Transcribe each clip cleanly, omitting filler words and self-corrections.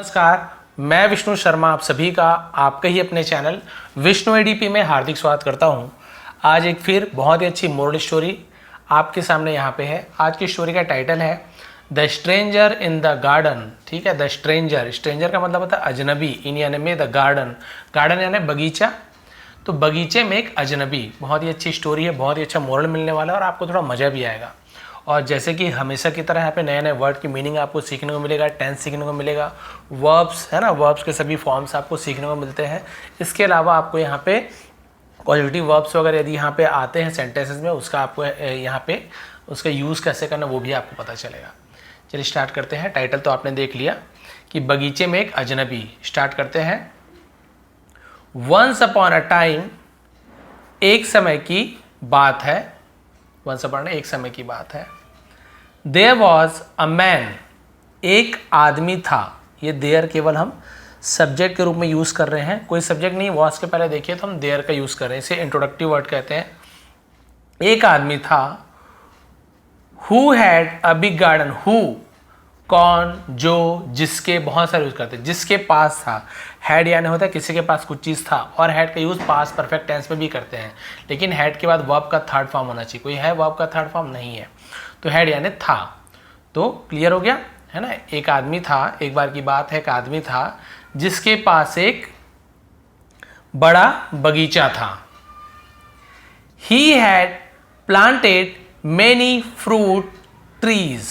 नमस्कार, मैं विष्णु शर्मा आप सभी का आपके ही अपने चैनल विष्णु एडीपी में हार्दिक स्वागत करता हूं। आज एक फिर बहुत ही अच्छी मोरल स्टोरी आपके सामने यहाँ पे है। आज की स्टोरी का टाइटल है the stranger in the garden. ठीक है, द स्ट्रेंजर, स्ट्रेंजर का मतलब होता है अजनबी, इन यानी में द गार्डन, गार्डन यानी बगीचा, तो बगीचे में एक अजनबी। बहुत ही अच्छी स्टोरी है, बहुत ही अच्छा मोरल मिलने वाला है और आपको थोड़ा मज़ा भी आएगा। और जैसे कि हमेशा की तरह यहाँ पे नए नए वर्ड की मीनिंग आपको सीखने को मिलेगा, टेंस सीखने को मिलेगा, वर्ब्स है ना, वर्ब्स के सभी फॉर्म्स आपको सीखने को मिलते हैं। इसके अलावा आपको यहाँ पे पॉजिटिव वर्ब्स वगैरह यदि यहाँ पे आते हैं सेंटेंसेस में, उसका आपको यहाँ पे उसका यूज़ कैसे करना वो भी आपको पता चलेगा। चलिए स्टार्ट करते हैं। टाइटल तो आपने देख लिया कि बगीचे में एक अजनबी। स्टार्ट करते हैं। वंस अपॉन अ टाइम, एक समय की बात है। वंस अपॉन एक समय की बात है। देयर वॉज अ मैन, एक आदमी था। ये देयर केवल हम सब्जेक्ट के रूप में यूज़ कर रहे हैं, कोई सब्जेक्ट नहीं। वॉज के पहले देखिए तो हम देयर का यूज़ कर रहे हैं, इसे इंट्रोडक्टिव वर्ड कहते हैं। एक आदमी था। Who had a big garden. Who कौन, जो, जिसके, बहुत सारे यूज़ करते हैं। जिसके पास था, हैड यानी होता है किसी के पास कुछ चीज़ था, और हैड का यूज़ पास परफेक्ट टेंस में भी करते हैं, लेकिन हैड के बाद वर्ब का थर्ड फॉर्म होना चाहिए। कोई है वर्ब का थर्ड फॉर्म? नहीं है, तो हैड यानी था। तो क्लियर हो गया है ना। एक आदमी था, एक बार की बात है, एक आदमी था जिसके पास एक बड़ा बगीचा था। He had planted many fruit trees.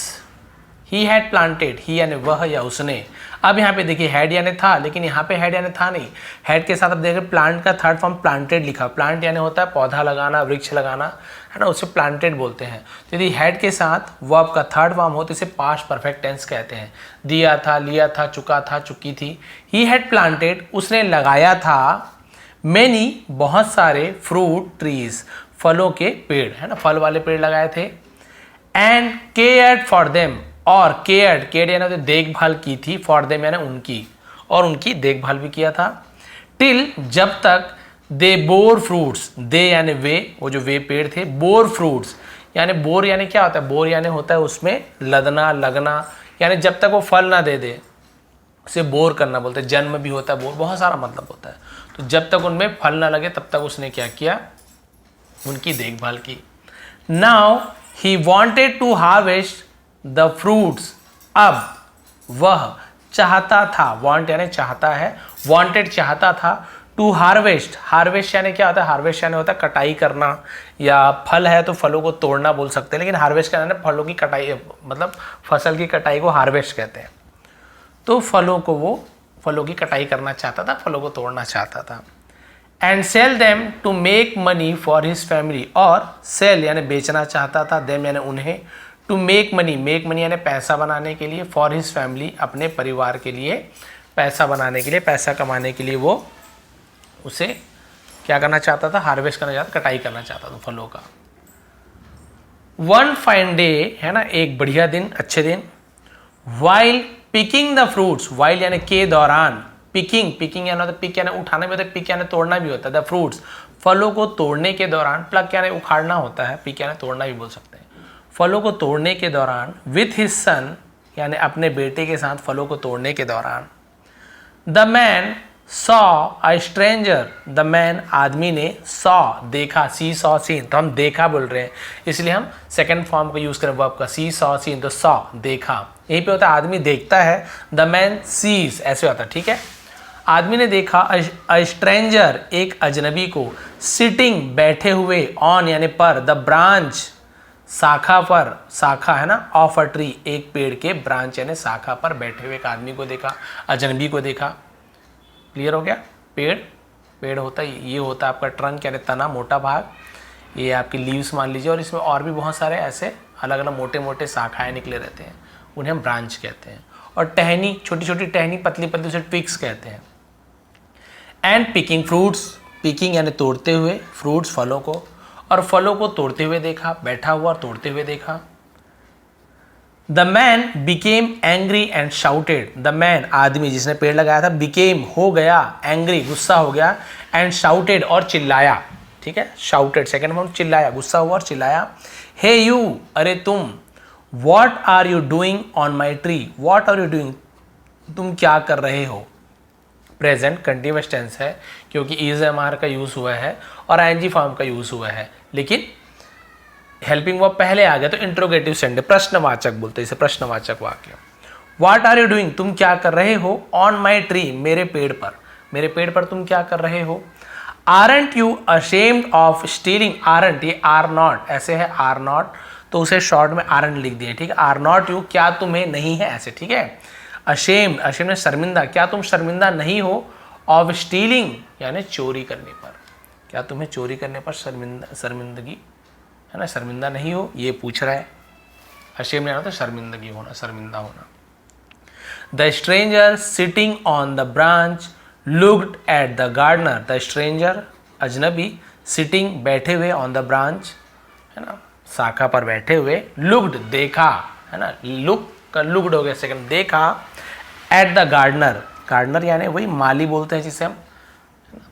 He had planted, he यानी वह या उसने। अब यहाँ पे देखिए हैड यानी था, लेकिन यहाँ पे हैड यानी था नहीं। हैड के साथ अब देखिए प्लांट का थर्ड फॉर्म प्लांटेड लिखा। प्लांट यानी होता है पौधा लगाना, वृक्ष लगाना, है ना, उसे प्लांटेड बोलते हैं। तो यदि हैड के साथ वर्ब का थर्ड फॉर्म हो तो इसे पास्ट परफेक्ट टेंस कहते हैं। दिया था, लिया था, चुका था, चुकी थी। ही हैड प्लांटेड, उसने लगाया था, मेनी, बहुत सारे, फ्रूट ट्रीज, फलों के पेड़, है ना, फल वाले पेड़ लगाए थे। एंड केयर्ड फॉर देम, और केयर्ड यानी देखभाल की थी, फॉर देम यानी उनकी, और उनकी देखभाल भी किया था। टिल, जब तक, दे बोर फ्रूट्स, दे यानी वे, वो जो वे पेड़ थे, बोर फ्रूट्स यानी बोर यानी क्या होता है? बोर यानी होता है उसमें लदना, लगना, यानी जब तक वो फल ना दे दे उसे बोर करना बोलते हैं। जन्म भी होता है बोर, बहुत सारा मतलब होता है। तो जब तक उनमें फल ना लगे तब तक उसने क्या किया? उनकी देखभाल की। Now he wanted to harvest the fruits, अब वह चाहता था, वांट यानी चाहता है, वांटेड चाहता था, टू हार्वेस्ट, हार्वेस्ट यानी क्या होता है? हार्वेस्ट यानी होता है कटाई करना, या फल है तो फलों को तोड़ना बोल सकते हैं, लेकिन हार्वेस्ट करना है फलों की कटाई, मतलब फसल की कटाई को हार्वेस्ट कहते हैं। तो फलों की कटाई करना चाहता था, फलों को तोड़ना चाहता था। And sell them to make money for his family, और सेल यानी बेचना चाहता था, देम यानी उन्हें, टू मेक मनी यानी पैसा बनाने के लिए, फॉर हिज फैमिली अपने परिवार के लिए पैसा बनाने के लिए, पैसा कमाने के लिए वो उसे क्या करना चाहता था? हार्वेस्ट करना चाहता, कटाई करना चाहता था फलों का। वन फाइन डे, है ना, एक बढ़िया दिन, अच्छे दिन। While picking the fruits, while यानी के दौरान, पिकिंग यानी होता है, पिक यानी उठाना भी होता है, पिक यानी तोड़ना भी होता है। द फ्रूट्स, फलों को तोड़ने के दौरान, प्लक यानी उखाड़ना होता है, पिक यानी तोड़ना भी बोल सकते हैं। फलों को तोड़ने के दौरान, विथ हिज सन यानी अपने बेटे के साथ फलों को तोड़ने के दौरान। The man saw a stranger, the man आदमी ने, सॉ देखा, सी सॉ सीन, तो हम देखा बोल रहे हैं इसलिए हम सेकंड फॉर्म का यूज करें वर्ब का, सी सॉ सीन, तो सॉ देखा, यहीं पे होता है आदमी देखता है, द मैन सीज ऐसे होता है। ठीक है, आदमी ने देखा, अ स्ट्रेंजर एक अजनबी को, सिटिंग बैठे हुए, ऑन यानी पर, द ब्रांच शाखा पर, शाखा है ना, ऑफ अ ट्री एक पेड़ के, ब्रांच यानी शाखा पर बैठे हुए एक आदमी को देखा, अजनबी को देखा। क्लियर हो गया। पेड़ होता है, ये होता है आपका ट्रंक यानी तना, मोटा भाग, ये आपकी लीव्स मान लीजिए, और इसमें और भी बहुत सारे ऐसे अलग अलग मोटे मोटे शाखाएं निकले रहते हैं, उन्हें हम ब्रांच कहते हैं। और टहनी, छोटी छोटी टहनी, पतली पतली, उसे ट्विग्स कहते हैं। एंड पिकिंग फ्रूट्स, पिकिंग यानी तोड़ते हुए, फ्रूट्स फलों को, और फलों को तोड़ते हुए देखा, बैठा हुआ और तोड़ते हुए देखा। The man became angry and shouted, the man आदमी जिसने पेड़ लगाया था, बिकेम हो गया, एंग्री गुस्सा हो गया, एंड शाउटेड और चिल्लाया। ठीक है, शाउटेड सेकंड फॉर्म, चिल्लाया, गुस्सा हुआ और चिल्लाया। हे यू, अरे तुम, what are you doing on my tree, what are you doing, तुम क्या कर रहे हो। प्रेजेंट कंटिन्यूअस टेंस है क्योंकि इज एम आर का यूज हुआ है और आईएनजी फॉर्म का यूज हुआ है, लेकिन हेल्पिंग वर्ब पहले आ गया तो इंट्रोगेटिव सेंटेंस, प्रश्नवाचक बोलते हैं इसे, प्रश्नवाचक वाक्य। व्हाट आर यू डूइंग, तुम क्या कर रहे हो। ऑन माई ट्री, मेरे पेड़ पर, मेरे पेड़ पर तुम क्या कर रहे हो। Aren't you ashamed of stealing, aren't ये आर नॉट ऐसे है, आर नॉट तो उसे शॉर्ट में आरंट लिख दिए, ठीक है। आर नॉट यू, क्या तुम्हें नहीं है ऐसे, ठीक है। अशेम्ड, अशेम्ड शर्मिंदा, क्या तुम शर्मिंदा नहीं हो। ऑफ स्टीलिंग यानी चोरी करने पर, क्या तुम्हें चोरी करने पर शर्मिंदगी है ना, शर्मिंदा नहीं हो, ये पूछ रहा है। अशेम्ड नहीं होता शर्मिंदगी होना, शर्मिंदा होना। The stranger sitting on the branch looked at the gardener, the stranger अजनबी, सिटिंग बैठे हुए, ऑन द ब्रांच है ना, शाखा पर बैठे हुए, लुक्ड देखा है ना, लुक का लुक्ड हो गया सेकंड, देखा, एट द गार्डनर, गार्डनर यानी वही माली बोलते हैं जिसे हम,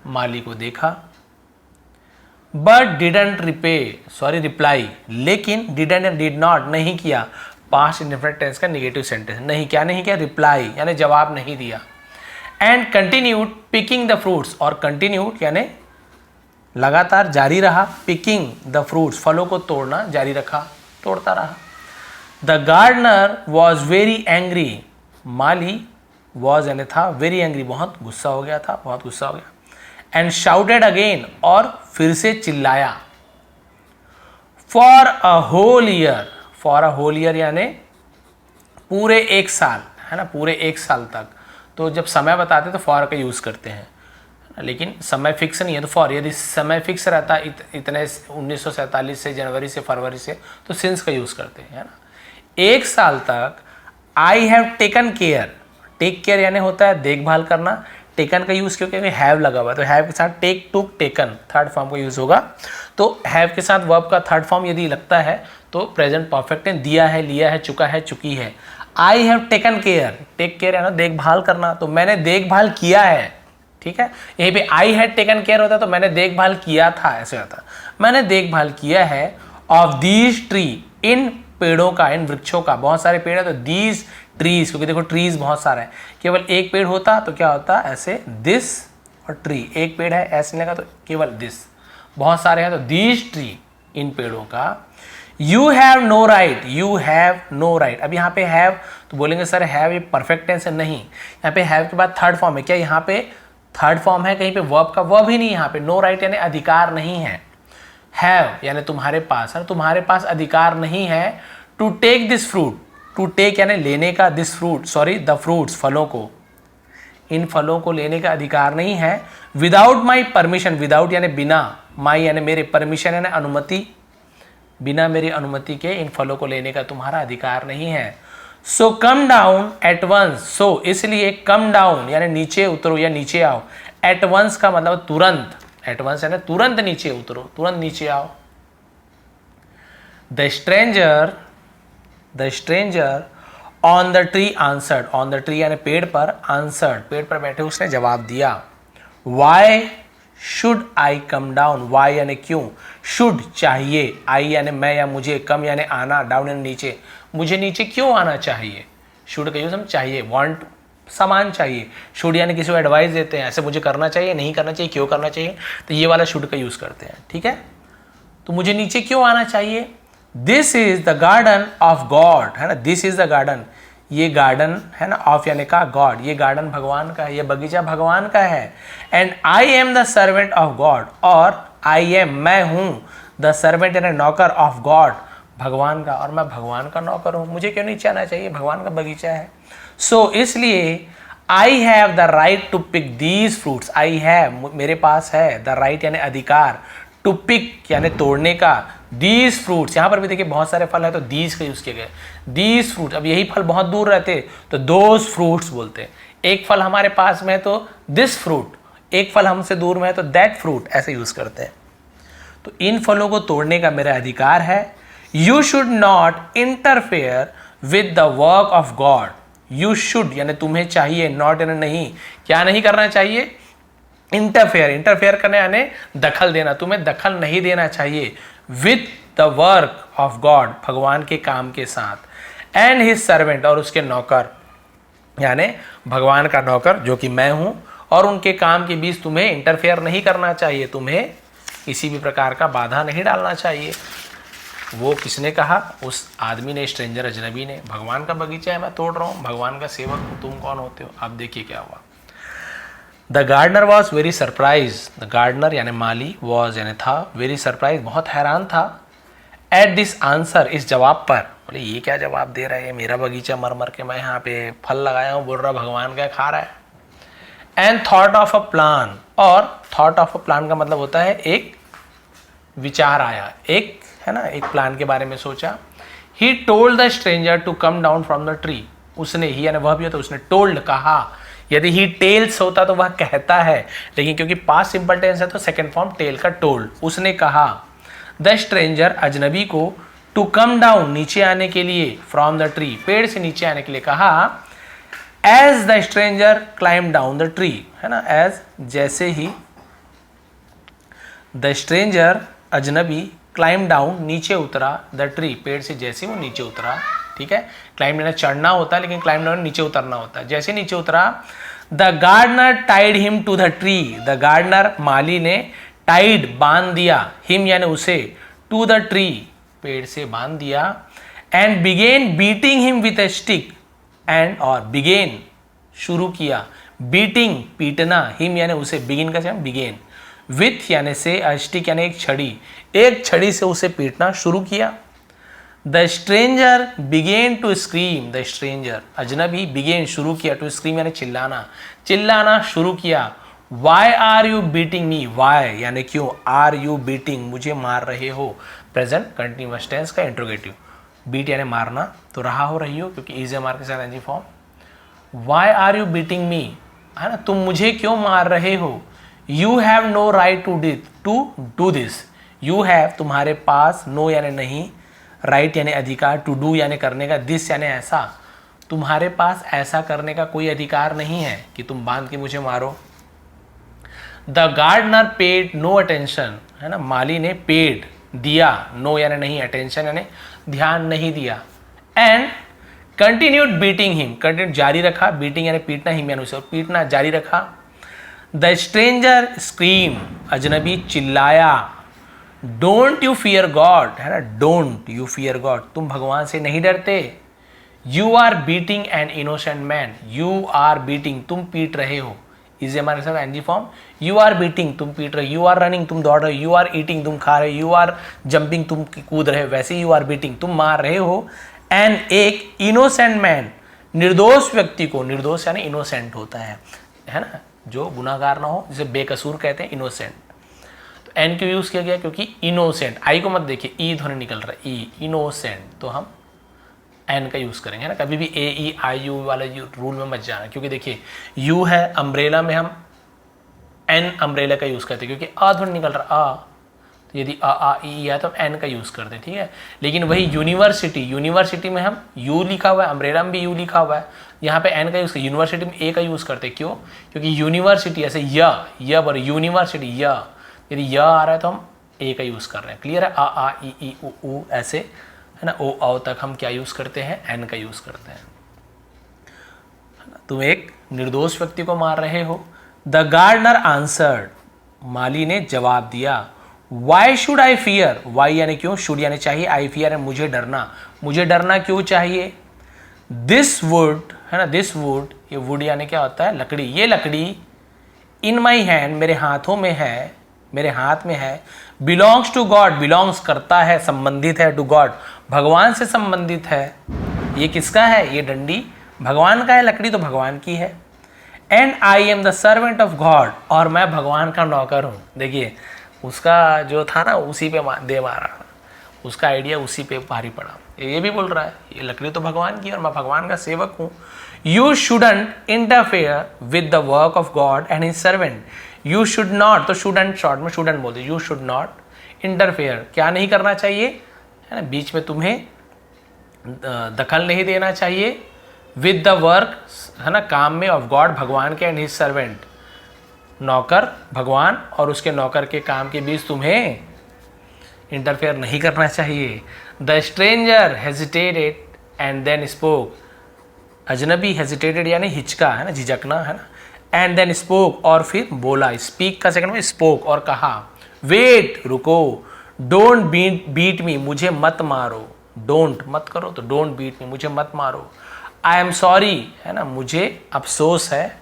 माली को देखा। बट डिडंट रिप्लाई, लेकिन डिडंट एंड डिड नॉट नहीं किया, पास्ट इंडेफिनिट टेंस का नेगेटिव सेंटेंस, नहीं क्या नहीं किया, रिप्लाई यानी जवाब नहीं दिया। And continued picking the fruits, और कंटिन्यूड यानी लगातार जारी रहा, पिकिंग द फ्रूट्स फलों को तोड़ना जारी रखा, तोड़ता रहा। The gardener was very angry, माली वॉज यानी था, वेरी एंग्री बहुत गुस्सा हो गया था, बहुत गुस्सा हो गया। एंड शाउटेड अगेन, और फिर से चिल्लाया। For a whole year, for a whole year यानी पूरे एक साल है ना, पूरे एक साल तक। तो जब समय बताते तो फॉर का यूज करते हैं, लेकिन समय फिक्स नहीं है तो फॉर। यदि समय फिक्स रहता इतने 1947 से, जनवरी से, फरवरी से, तो सिंस का यूज करते हैं, है ना। एक साल तक I have taken care, take care यानी होता है देखभाल करना, टेकन का यूज क्योंकि हैव लगा हुआ है तो हैव के साथ टेक, टुक, टेकन थर्ड फॉर्म का यूज होगा। तो हैव के साथ वर्ब का थर्ड फॉर्म यदि लगता है तो प्रेजेंट परफेक्ट है, दिया है, लिया है, चुका है, चुकी है। I have taken care, take care यानी देखभाल करना, तो मैंने देखभाल किया है, ठीक है। यहीं पे आई हैड टेकन केयर होता तो मैंने देखभाल किया था ऐसे होता, मैंने देखभाल किया है। ऑफ दीज ट्री, इन पेड़ों का, इन वृक्षों का, बहुत सारे पेड़ है तो दीज ट्रीज, क्योंकि देखो ट्रीज बहुत सारे हैं, केवल एक पेड़ होता तो क्या होता ऐसे, दिस और ट्री, एक पेड़ है ऐसे नहीं लगा तो केवल दिस, बहुत सारे हैं तो दीज ट्री, इन पेड़ों का। You have no right, you have no right, अब यहाँ पे हैव तो बोलेंगे सर हैव ये परफेक्ट टेंस है, नहीं, यहाँ पे हैव के बाद थर्ड फॉर्म है, क्या यहाँ पे थर्ड फॉर्म है, कहीं पे वर्ब का वर्ब ही नहीं, यहाँ पे नो राइट यानी अधिकार नहीं है। हैव यानी तुम्हारे पास है, तुम्हारे पास अधिकार नहीं है। To take this fruit, to take यानी लेने का, this fruit sorry the fruits फलों को, इन फलों को लेने का अधिकार नहीं है। विदाउट माई परमिशन, विदाउट यानी बिना, माई यानी मेरे, परमिशन यानी अनुमति, बिना मेरी अनुमति के इन फलों को लेने का तुम्हारा अधिकार नहीं है। सो कम डाउन एट वंस, सो इसलिए कम डाउन यानी नीचे उतरो या नीचे आओ, एट वंस का मतलब तुरंत, एट वंस यानी तुरंत नीचे उतरो, तुरंत नीचे आओ। The stranger on the tree answered, on the tree यानी पेड़ पर, आंसर्ड पेड़ पर बैठे उसने जवाब दिया। Why should I come down, why यानी क्यों, शुड चाहिए, आई यानी मैं या मुझे, कम यानी आना, डाउन यानी नीचे, मुझे नीचे क्यों आना चाहिए। शुड का यूज हम चाहिए, वांट सामान चाहिए, शुड यानी किसी को एडवाइस देते हैं, ऐसे मुझे करना चाहिए, नहीं करना चाहिए, क्यों करना चाहिए, तो ये वाला शुड का यूज करते हैं, ठीक है। तो मुझे नीचे क्यों आना चाहिए। This is the garden of God, है ना, दिस इज द गार्डन, ये गार्डन है ना, ऑफ यानी का गॉड, ये गार्डन भगवान का है, ये बगीचा भगवान का है। And I am the servant of God, और आई एम मैं हूं, द सर्वेंट यानी नौकर, ऑफ गॉड भगवान का, और मैं भगवान का नौकर हूं, मुझे क्यों नीचे आना चाहिए, भगवान का बगीचा है। सो इसलिए I have the right to pick these fruits, I have मेरे पास है, द राइट यानी अधिकार, टू पिक यानी तोड़ने का, दीज फ्रूट्स, यहाँ पर भी देखिए बहुत सारे फल है तो दीज का यूज किए गए, दीज फ्रूट। अब यही फल बहुत दूर रहते तो दोज फ्रूट्स बोलते, एक फल हमारे पास में है तो दिस फ्रूट, एक फल हमसे दूर में है तो दैट फ्रूट, ऐसे यूज करते हैं। तो इन फलों को तोड़ने का मेरा अधिकार है। You should not interfere with the work of God, you should यानी तुम्हें चाहिए, नॉट यानी नहीं, क्या नहीं करना चाहिए, इंटरफेयर, इंटरफेयर करने यानी दखल देना, तुम्हें दखल नहीं देना चाहिए। With the work of God भगवान के काम के साथ, एंड हिज सर्वेंट और उसके नौकर, यानी भगवान का नौकर जो कि मैं हूं, और उनके काम के बीच तुम्हें इंटरफेयर नहीं करना चाहिए, तुम्हें किसी भी प्रकार का बाधा नहीं डालना चाहिए। वो किसने कहा? उस आदमी ने, स्ट्रेंजर, अजनबी ने। भगवान का बगीचा है, मैं तोड़ रहा हूँ, भगवान का सेवक हूँ, तुम कौन होते हो? अब देखिए क्या हुआ। The gardener was very surprise, the gardener यानी माली, वॉज यानी था, वेरी सरप्राइज बहुत हैरान था, एट दिस आंसर इस जवाब पर। बोले ये क्या जवाब दे रहा है, मेरा बगीचा मर मर के मैं यहाँ पे फल लगाया हूँ, बोल रहा भगवान का खा रहा है। And thought of a plan, और थॉट ऑफ अ प्लान का मतलब होता है एक विचार आया, एक है ना, एक प्लान के बारे में सोचा। He told the stranger to come down from the tree, उसने, ही यानी वह भी होता, उसने टोल्ड कहा, यदि ही टेल्स होता तो वह कहता है, लेकिन क्योंकि पास्ट सिंपल टेंस है तो सेकंड फॉर्म टेल का टोल्ड। उसने कहा द स्ट्रेंजर अजनबी को, टू कम डाउन नीचे आने के लिए, फ्रॉम द ट्री पेड़ से नीचे आने के लिए कहा। As the stranger climb down the tree, है ना, एज जैसे ही, द स्ट्रेंजर अजनबी क्लाइम डाउन नीचे उतरा, द ट्री पेड़ से जैसे वो नीचे उतरा, ठीक है, क्लाइम लेना चढ़ना होता है, लेकिन क्लाइम डाउन नीचे उतरना होता है। जैसे नीचे उतरा, the gardener tied him to the tree, the gardener माली ने, टाइड बांध दिया, हिम यानी उसे, टू द ट्री पेड़ से बांध दिया, and began beating him with a stick, and और बिगेन शुरू किया, बीटिंग पीटना, हिम यानी उसे, बिगिन का सेम बिगेन, विथ यानी से, स्टिक यानी एक छड़ी, एक छड़ी से उसे पीटना शुरू किया। The stranger began to scream, the stranger अजनबी बिगेन शुरू किया, टू स्क्रीम यानी चिल्लाना, चिल्लाना शुरू किया। Why are you beating me, why यानी क्यों, आर यू बीटिंग मुझे मार रहे हो, प्रेजेंट कंटिन्यूअस टेंस का इंट्रोगेटिव, बीट यानी मारना, तो रहा हो रही हो क्योंकि इज मार के साथ NG form. Why are you beating me, है ना, तुम मुझे क्यों मार रहे हो। You have no right to do this, you have तुम्हारे पास, नो यानी नहीं, राइट यानी अधिकार, टू डू यानी करने का, दिस यानी ऐसा, तुम्हारे पास ऐसा करने का कोई अधिकार नहीं है कि तुम बांध के मुझे मारो। The gardener paid no attention, है ना, माली ने पेड दिया, नो यानी नहीं, अटेंशन यानी ध्यान नहीं दिया। And continued beating him, continue जारी रखा, बीटिंग यानी पीटना, हिम यानी उसे पीटना, जारी रखा। द स्ट्रेंजर स्क्रीम, अजनबी चिल्लाया। डोंट यू फियर गॉड, है ना, डोंट यू फियर गॉड, तुम भगवान से नहीं डरते। You are beating an innocent man, you are beating तुम पीट रहे हो, इज हमारे साथ NG form. You are beating तुम पीट रहे हो, यू आर रनिंग तुम दौड़ रहे हो, यू आर ईटिंग तुम खा रहे हो, यू आर जंपिंग तुम कूद रहे हो, वैसे यू आर बीटिंग तुम मार रहे हो। एंड एक इनोसेंट मैन, निर्दोष व्यक्ति को, निर्दोष यानी इनोसेंट होता है ना, जो गुनाहगार ना हो, जिसे बेकसूर कहते हैं, इनोसेंट। तो एन क्यों यूज किया गया, क्योंकि इनोसेंट, आई को मत देखिए, ई ध्वनि निकल रहा है, ई, इनोसेंट, तो हम एन का यूज करेंगे ना, कभी भी ए ई आई यू वाला रूल में मत जाना, क्योंकि देखिए यू है अम्ब्रेला में, हम एन अम्ब्रेला का यूज करते हैं, क्योंकि आ ध्वनि निकल रहा आ, तो यदि आ ई है तो हम एन का यूज करते हैं, ठीक है। लेकिन वही यूनिवर्सिटी, यूनिवर्सिटी में हम यू लिखा हुआ है, अम्ब्रेला में भी यू लिखा हुआ है, यहाँ पे एन का यूज, यूनिवर्सिटी में ए का यूज करते हैं, क्यों, क्योंकि यूनिवर्सिटी ऐसे य पर यूनिवर्सिटी य, यदि य आ रहा है तो हम ए का यूज कर रहे हैं, क्लियर है। आ ई उ ऐसे, है ना, ओ आओ तक हम क्या यूज करते हैं, एन का यूज करते हैं। तुम एक निर्दोष व्यक्ति को मार रहे हो। द गार्डनर आंसर्ड, माली ने जवाब दिया। Why should I fear, why यानी क्यों, शुड यानी चाहिए, आई फियर है मुझे डरना, मुझे डरना क्यों चाहिए। दिस वुड, है ना, दिस वुड, ये वुड यानी क्या होता है, लकड़ी, ये लकड़ी, इन माई हैंड मेरे हाथों में है, मेरे हाथ में है। बिलोंग्स टू गॉड, बिलोंग्स करता है, संबंधित है, टू गॉड भगवान से संबंधित है। ये किसका है, ये डंडी भगवान का है, लकड़ी तो भगवान की है। And I am the servant of God, और मैं भगवान का नौकर हूँ। देखिए उसका जो था ना, उसी पे दे मारा, उसका आइडिया उसी पे भारी पड़ा। ये भी बोल रहा है ये लकड़ी तो भगवान की और मैं भगवान का सेवक हूँ। You shouldn't interfere with the work of God and his servant, you should not, तो शुडंट शॉर्ट में शुडंट बोलते, यू शुड नॉट इंटरफेयर, क्या नहीं करना चाहिए, है ना, बीच में तुम्हें दखल नहीं देना चाहिए। विद द वर्क, है ना, काम में, ऑफ गॉड भगवान के, एंड हिज सर्वेंट नौकर भगवान और उसके नौकर के काम के बीच तुम्हें इंटरफेयर नहीं करना चाहिए। The stranger hesitated and then spoke, अजनबी हेजिटेटेड यानी हिचका है ना, झिझकना है ना, एंड देन स्पोक और फिर बोला, स्पीक का सेकंड में स्पोक और कहा, वेट रुको, डोंट बीट मी मुझे मत मारो, डोंट मत करो तो डोंट बीट मी मुझे मत मारो, आई एम सॉरी है ना मुझे अफसोस है,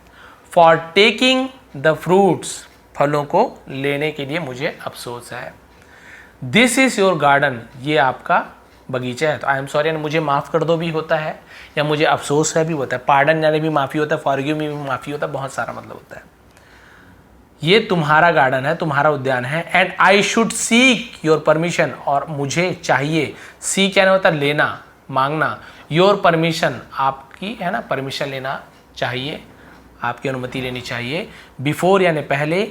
फॉर टेकिंग द फ्रूट्स फलों को लेने के लिए मुझे अफसोस है, दिस इज योर गार्डन ये आपका बगीचा है। तो आई एम सॉरी यानी मुझे माफ़ कर दो भी होता है, या मुझे अफसोस है भी होता है, पार्डन यानी भी माफ़ी होता है, फॉरगिव मी भी माफ़ी होता है, बहुत सारा मतलब होता है। ये तुम्हारा गार्डन है, तुम्हारा उद्यान है, and I should seek your permission और मुझे चाहिए, सीक क्या होता है लेना मांगना, योर परमिशन आपकी है ना परमिशन लेना चाहिए, आपकी अनुमति लेनी चाहिए, बिफोर यानी पहले,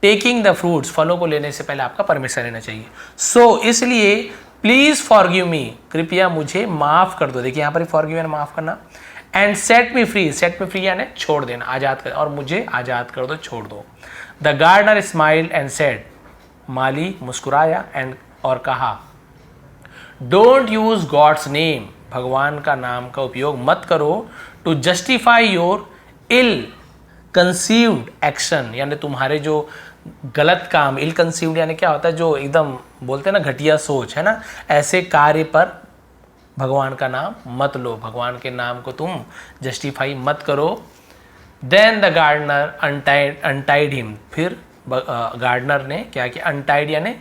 टेकिंग द फ्रूट्स फलों को लेने से पहले आपका परमिशन लेना चाहिए, सो इसलिए प्लीज फॉरगिव मी कृपया मुझे माफ कर दो, देखिए यहाँ पर फॉरगिव यानी माफ करना, एंड सेट मी फ्री यानी छोड़ देना आजाद कर, और मुझे आजाद कर दो छोड़ दो, the gardener smiled and said माली मुस्कुराया एंड और कहा, डोंट यूज गॉड्स नेम भगवान का नाम का उपयोग मत करो, to justify your ill conceived action यानी तुम्हारे जो गलत काम, इल कंसीव्ड यानी क्या होता है जो एकदम बोलते हैं ना घटिया सोच है ना, ऐसे कार्य पर भगवान का नाम मत लो, भगवान के नाम को तुम जस्टिफाई मत करो, then the gardener untied him फिर गार्डनर ने क्या किया, अनटाइड यानी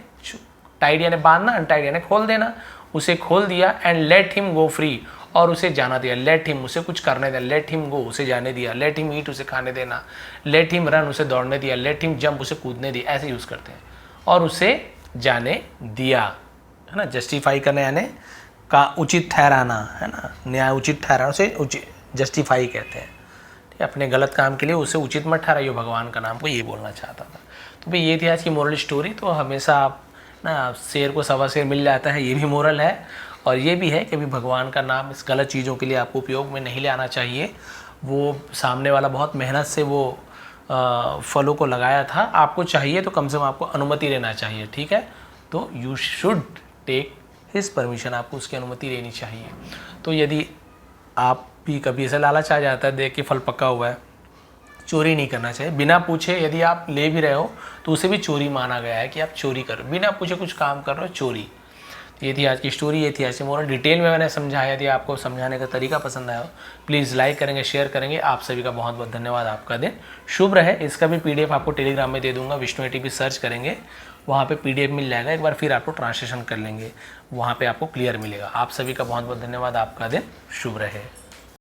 टाइड यानी बांधना, अनटाइड यानी खोल देना, उसे खोल दिया, and let him go free और उसे जाना दिया, लेट हिम उसे कुछ करने दिया, लेट हिम गो उसे जाने दिया, लेट हिम ईट उसे खाने देना, लेट हिम रन उसे दौड़ने दिया, लेट हिम जंप उसे कूदने दिया, ऐसे यूज़ करते हैं, और उसे जाने दिया है ना, जस्टिफाई करने यानी का उचित ठहराना है ना, न्याय उचित ठहराना उसे उचित जस्टिफाई कहते हैं, ठीक है, अपने गलत काम के लिए उसे उचित मत ठहराइए भगवान का नाम को, ये बोलना चाहता था। तो भाई ये थी आज की मोरल स्टोरी। तो हमेशा आप ना शेर को सवा शेर मिल जाता है, ये भी मोरल है, और ये भी है कि अभी भगवान का नाम इस गलत चीज़ों के लिए आपको उपयोग में नहीं ले आना चाहिए, वो सामने वाला बहुत मेहनत से वो फलों को लगाया था, आपको चाहिए तो कम से कम आपको अनुमति लेना चाहिए, ठीक है, तो you should take his permission, आपको उसकी अनुमति लेनी चाहिए। तो यदि आप भी कभी ऐसा लालच आ जाता है देख के फल पका हुआ है, चोरी नहीं करना चाहिए, बिना पूछे यदि आप ले भी रहे हो तो उसे भी चोरी माना गया है कि आप चोरी करो, बिना पूछे कुछ काम कर रहे हो चोरी। ये थी आज की स्टोरी, ये थी ऐसी मोरल, डिटेल में मैंने समझाया। यदि आपको समझाने का तरीका पसंद आया हो प्लीज़ लाइक करेंगे, शेयर करेंगे। आप सभी का बहुत बहुत धन्यवाद, आपका दिन शुभ रहे। इसका भी PDF आपको टेलीग्राम में दे दूंगा, विष्णु ATP सर्च करेंगे, वहाँ पे PDF मिल जाएगा, एक बार फिर आपको ट्रांसलेशन कर लेंगे, वहाँ पे आपको क्लियर मिलेगा। आप सभी का बहुत बहुत धन्यवाद, आपका दिन शुभ रहे।